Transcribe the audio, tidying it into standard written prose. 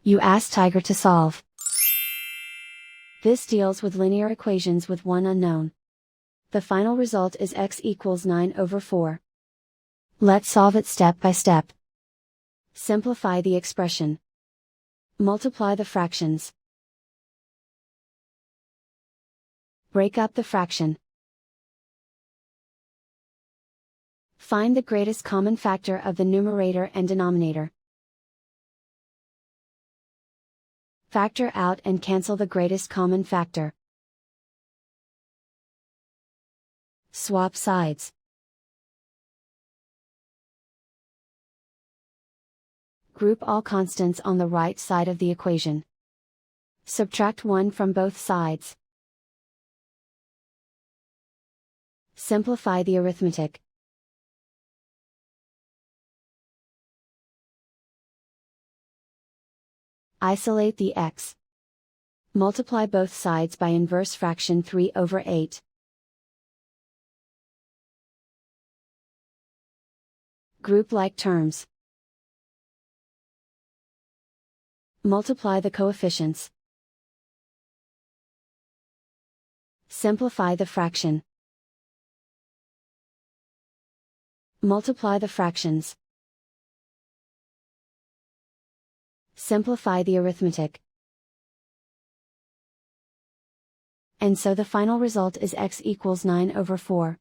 You ask Tiger to solve. This deals with linear equations with one unknown. The final result is x equals 9/4. Let's solve it step by step. Simplify the expression. Multiply the fractions. Break up the fraction. Find the greatest common factor of the numerator and denominator. Factor out and cancel the greatest common factor. Swap sides. Group all constants on the right side of the equation. Subtract 1 from both sides. Simplify the arithmetic. Isolate the x. Multiply both sides by inverse fraction 3/8. Group like terms. Multiply the coefficients. Simplify the fraction. Multiply the fractions. Simplify the arithmetic. And so the final result is x equals 9/4.